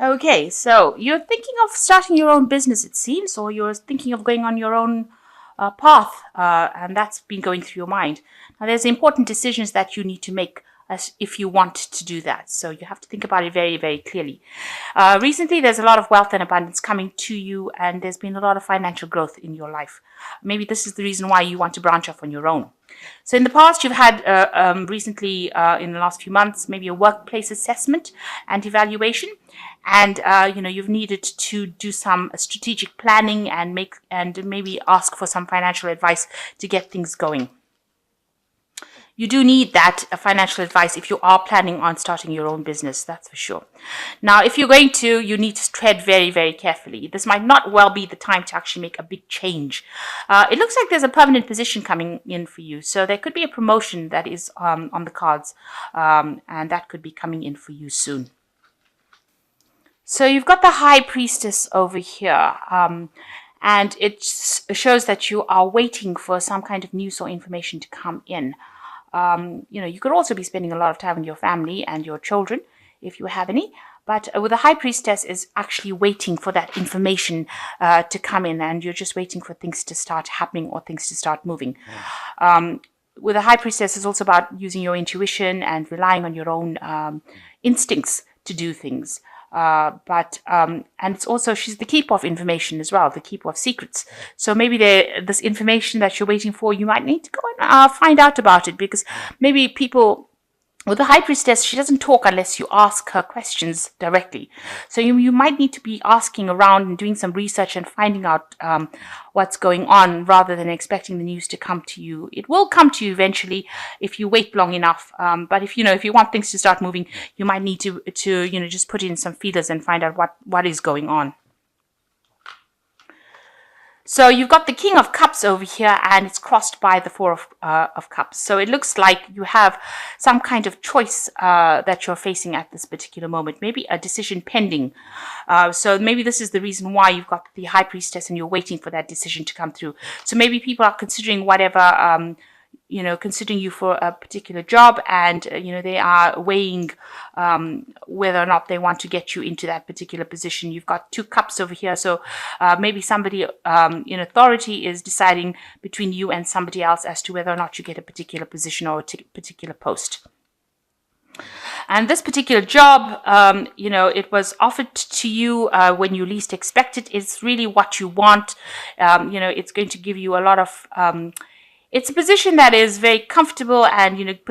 Okay, so you're thinking of starting your own business, it seems, or you're thinking of going on your own path, and that's been going through your mind. Now, there's important decisions that you need to make as if you want to do that. So you have to think about it very, very clearly. Recently, there's a lot of wealth and abundance coming to you, and there's been a lot of financial growth in your life. Maybe this is the reason why you want to branch off on your own. So in the past, you've had recently in the last few months, maybe a workplace assessment and evaluation, and you've needed to do some strategic planning and maybe ask for some financial advice to get things going. You do need that financial advice if you are planning on starting your own business, that's for sure. Now, if you're going to, you need to tread very, very carefully. This might not well be the time to actually make a big change. It looks like there's a permanent position coming in for you. So there could be a promotion that is on the cards, and that could be coming in for you soon. So you've got the High Priestess over here. And it shows that you are waiting for some kind of news or information to come in. You could also be spending a lot of time with your family and your children, if you have any. But with the High Priestess is actually waiting for that information to come in, and you're just waiting for things to start happening or things to start moving. With the High Priestess, it's also about using your intuition and relying on your own instincts to do things. And it's also, she's the keeper of information as well, the keeper of secrets. So maybe this information that you're waiting for, you might need to go and find out about it, because maybe people with the High Priestess, she doesn't talk unless you ask her questions directly. So you might need to be asking around and doing some research and finding out what's going on, rather than expecting the news to come to you. It will come to you eventually if you wait long enough. But if you want things to start moving, you might need to just put in some feelers and find out what is going on. So you've got the King of Cups over here, and it's crossed by the Four of Cups. So it looks like you have some kind of choice that you're facing at this particular moment, maybe a decision pending. So maybe this is the reason why you've got the High Priestess and you're waiting for that decision to come through. So maybe people are considering whatever, considering you for a particular job, and, they are weighing whether or not they want to get you into that particular position. You've got two cups over here. So maybe somebody in authority is deciding between you and somebody else as to whether or not you get a particular position or a particular post. And this particular job, it was offered to you when you least expect it. It's really what you want. It's going to give you a lot of... it's a position that is very comfortable, and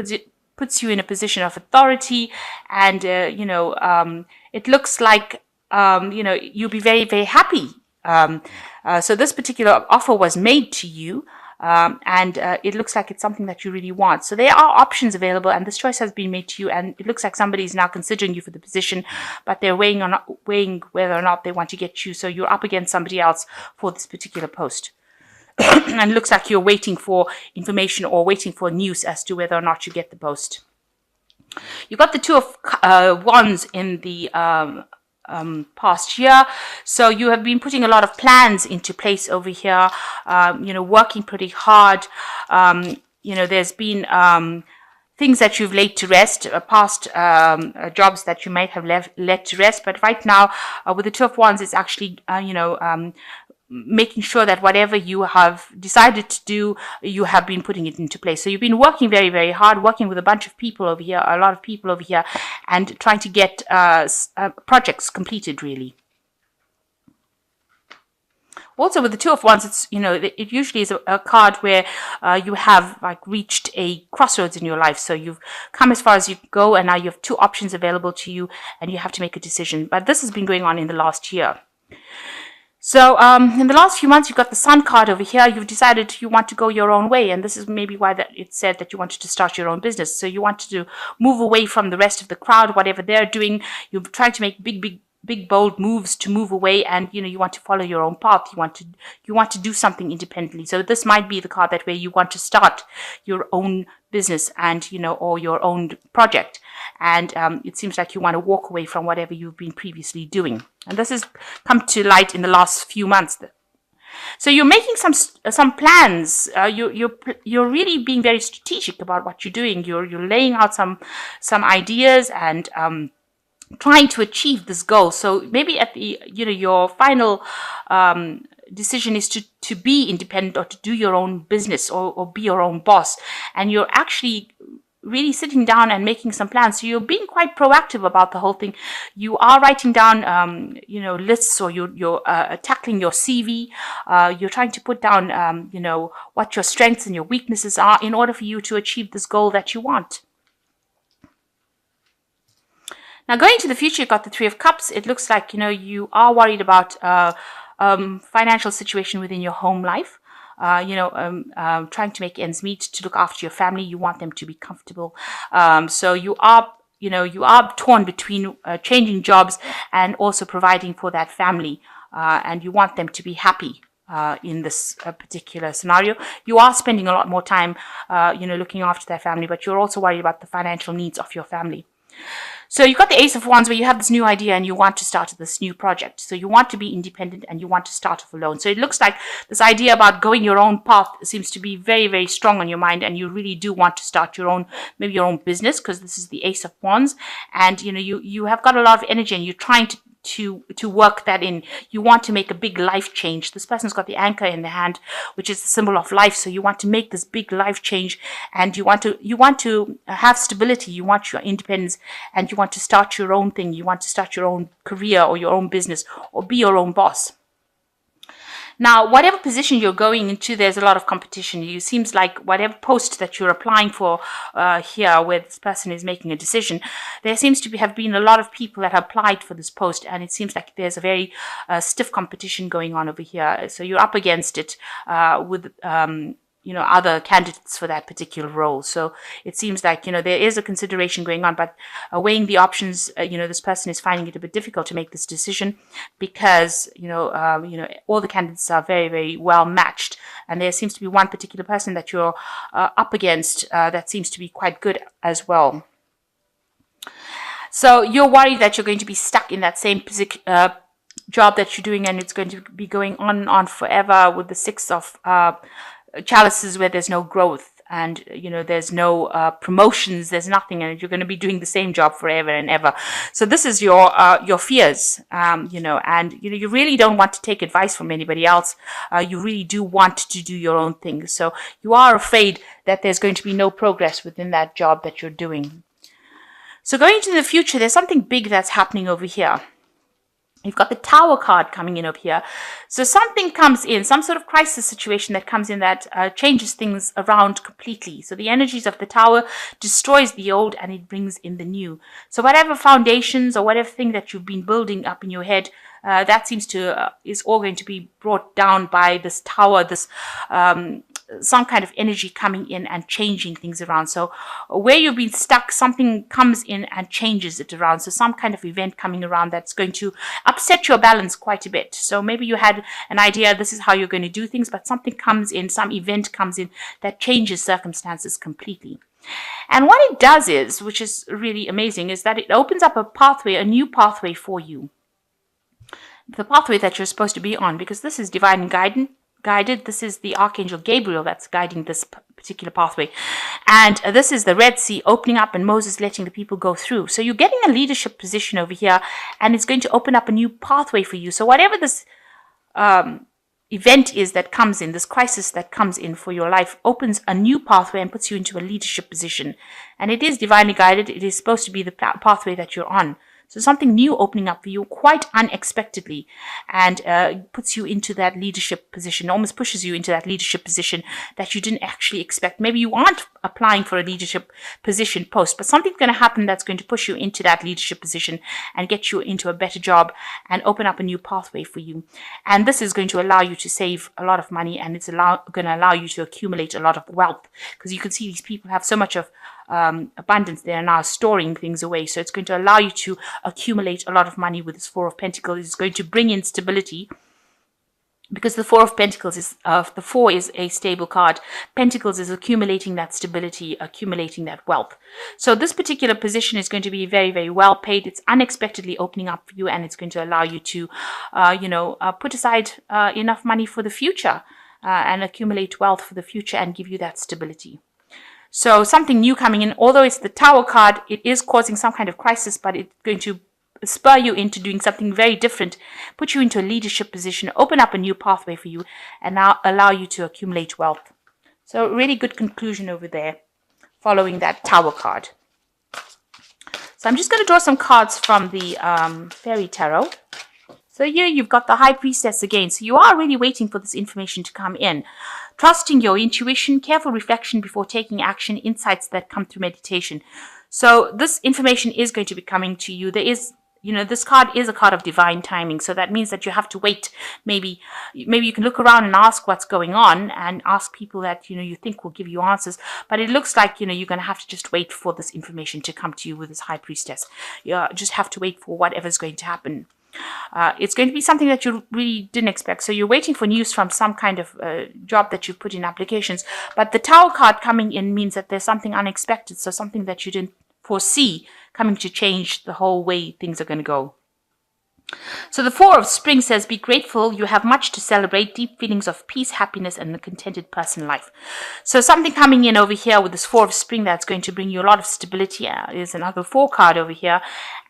puts you in a position of authority, and it looks like you'll be very, very happy. So this particular offer was made to you, and it looks like it's something that you really want. So there are options available, and this choice has been made to you, and it looks like somebody is now considering you for the position, but they're weighing whether or not they want to get you. So you're up against somebody else for this particular post. And it looks like you're waiting for information or waiting for news as to whether or not you get the post. You've got the Two of Wands in the past year. So you have been putting a lot of plans into place over here, working pretty hard. There's been things that you've laid to rest, past jobs that you might have let to rest. But right now, with the Two of Wands, it's actually, making sure that whatever you have decided to do, you have been putting it into place. So you've been working very, very hard, working with a bunch of people over here, a lot of people over here, and trying to get projects completed, really. Also, with the Two of Wands, it's, it usually is a card where you have reached a crossroads in your life. So you've come as far as you go, and now you have two options available to you, and you have to make a decision. But this has been going on in the last year. So in the last few months, you've got the Sun card over here. You've decided you want to go your own way. And this is maybe why it said that you wanted to start your own business. So you wanted to move away from the rest of the crowd, whatever they're doing. You're trying to make big, bold moves to move away. And, you want to follow your own path. You want to do something independently. So this might be the card that way you want to start your own business and, or your own project. And it seems like you want to walk away from whatever you've been previously doing. And this has come to light in the last few months. So you're making some plans. You're really being very strategic about what you're doing. You're laying out some ideas, and trying to achieve this goal. So maybe at the, your final decision is to be independent, or to do your own business, or be your own boss. And you're actually really sitting down and making some plans. So you're being quite proactive about the whole thing. You are writing down, lists, or you're tackling your CV. You're trying to put down, what your strengths and your weaknesses are in order for you to achieve this goal that you want. Now, going to the future, you've got the Three of Cups. It looks like, you are worried about financial situation within your home life. Trying to make ends meet, to look after your family. You want them to be comfortable. So you are torn between changing jobs and also providing for that family. And you want them to be happy. In this particular scenario, you are spending a lot more time, looking after their family, but you're also worried about the financial needs of your family. So you've got the Ace of Wands, where you have this new idea and you want to start this new project. So you want to be independent and you want to start off alone. So it looks like this idea about going your own path seems to be very, very strong on your mind, and you really do want to start your own business, because this is the Ace of Wands, and you have got a lot of energy and you're trying to work that in. You want to make a big life change. This person's got the anchor in the hand, which is the symbol of life. So you want to make this big life change, and you want to have stability. You want your independence, and you want to start your own thing. You want to start your own career or your own business, or be your own boss. Now, whatever position you're going into, there's a lot of competition. It seems like whatever post that you're applying for here, where this person is making a decision, there seems to have been a lot of people that have applied for this post, and it seems like there's a very stiff competition going on over here. So you're up against it with other candidates for that particular role. So it seems like, there is a consideration going on, but weighing the options, this person is finding it a bit difficult to make this decision, because, all the candidates are very, very well matched. And there seems to be one particular person that you're up against that seems to be quite good as well. So you're worried that you're going to be stuck in that same job that you're doing, and it's going to be going on and on forever, with the Six of Chalices, where there's no growth, and there's no promotions, there's nothing, and you're going to be doing the same job forever and ever. So this is your fears, and you really don't want to take advice from anybody else. You really do want to do your own thing. So you are afraid that there's going to be no progress within that job that you're doing. So going into the future, there's something big that's happening over here. You've got the Tower card coming in up here. So something comes in, some sort of crisis situation that comes in that changes things around completely. So the energies of the Tower destroys the old and it brings in the new. So whatever foundations or whatever thing that you've been building up in your head, that seems to is all going to be brought down by this Tower, this some kind of energy coming in and changing things around. So where you've been stuck, something comes in and changes it around. So some kind of event coming around that's going to upset your balance quite a bit. So maybe you had an idea, this is how you're going to do things, but something comes in, some event comes in that changes circumstances completely. And what it does is, which is really amazing, is that it opens up a pathway, a new pathway for you. The pathway that you're supposed to be on, because this is divine guided. This is the Archangel Gabriel that's guiding this particular pathway. And this is the Red Sea opening up and Moses letting the people go through. So you're getting a leadership position over here, and it's going to open up a new pathway for you. So whatever this event is that comes in, this crisis that comes in for your life, opens a new pathway and puts you into a leadership position. And it is divinely guided. It is supposed to be the pathway that you're on. So something new opening up for you quite unexpectedly, and puts you into that leadership position, almost pushes you into that leadership position that you didn't actually expect. Maybe you aren't applying for a leadership position post, but something's going to happen that's going to push you into that leadership position and get you into a better job and open up a new pathway for you. And this is going to allow you to save a lot of money, and it's going to allow you to accumulate a lot of wealth, because you can see these people have so much of abundance. They are now storing things away. So it's going to allow you to accumulate a lot of money with this Four of Pentacles. It's going to bring in stability, because the Four of Pentacles is, the Four is a stable card. Pentacles is accumulating that stability, accumulating that wealth. So this particular position is going to be very, very well paid. It's unexpectedly opening up for you, and it's going to allow you to, put aside enough money for the future and accumulate wealth for the future and give you that stability. So something new coming in, although it's the Tower card, it is causing some kind of crisis, but it's going to spur you into doing something very different, put you into a leadership position, open up a new pathway for you, and now allow you to accumulate wealth. So really good conclusion over there, following that Tower card. So I'm just going to draw some cards from the Fairy Tarot. So here you've got the High Priestess again. So you are really waiting for this information to come in. Trusting your intuition, careful reflection before taking action, insights that come through meditation. So this information is going to be coming to you. There is, this card is a card of divine timing. So that means that you have to wait. Maybe you can look around and ask what's going on and ask people that, you think will give you answers. But it looks like, you're going to have to just wait for this information to come to you with this High Priestess. You just have to wait for whatever's going to happen. It's going to be something that you really didn't expect. So you're waiting for news from some kind of job that you put in applications. But the Tower card coming in means that there's something unexpected. So something that you didn't foresee coming to change the whole way things are going to go. So the Four of Spring says, be grateful. You have much to celebrate, deep feelings of peace, happiness, and a contented personal life. So something coming in over here with this Four of Spring that's going to bring you a lot of stability. There's another 4 card over here.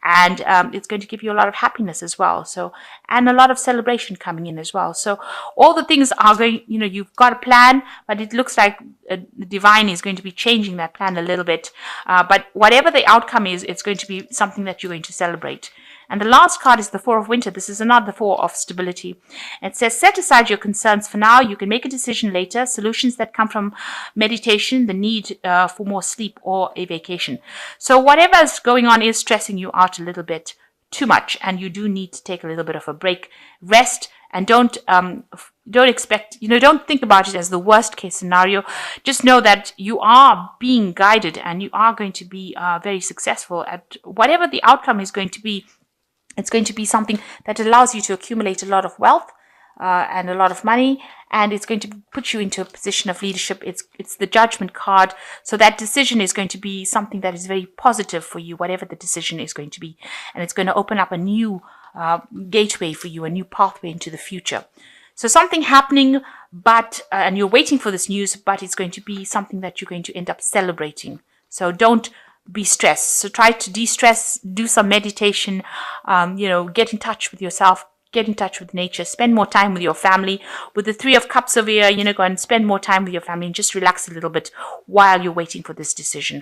And it's going to give you a lot of happiness as well. So, and a lot of celebration coming in as well. So all the things are going, you've got a plan, but it looks like the divine is going to be changing that plan a little bit. But whatever the outcome is, it's going to be something that you're going to celebrate. And the last card is the Four of Winter. This is another 4 of stability. It says, set aside your concerns for now. You can make a decision later. Solutions that come from meditation, the need for more sleep, or a vacation. So whatever is going on is stressing you out a little bit too much. And you do need to take a little bit of a break, rest, and don't expect, don't think about it as the worst case scenario. Just know that you are being guided and you are going to be very successful at whatever the outcome is going to be. It's going to be something that allows you to accumulate a lot of wealth and a lot of money, and it's going to put you into a position of leadership. It's the Judgment card, so that decision is going to be something that is very positive for you, whatever the decision is going to be, and it's going to open up a new gateway for you, a new pathway into the future. So something happening, but and you're waiting for this news, but it's going to be something that you're going to end up celebrating. So don't be stressed. So try to de-stress, do some meditation, get in touch with yourself, get in touch with nature, spend more time with your family. With the 3 of Cups over here, go and spend more time with your family and just relax a little bit while you're waiting for this decision.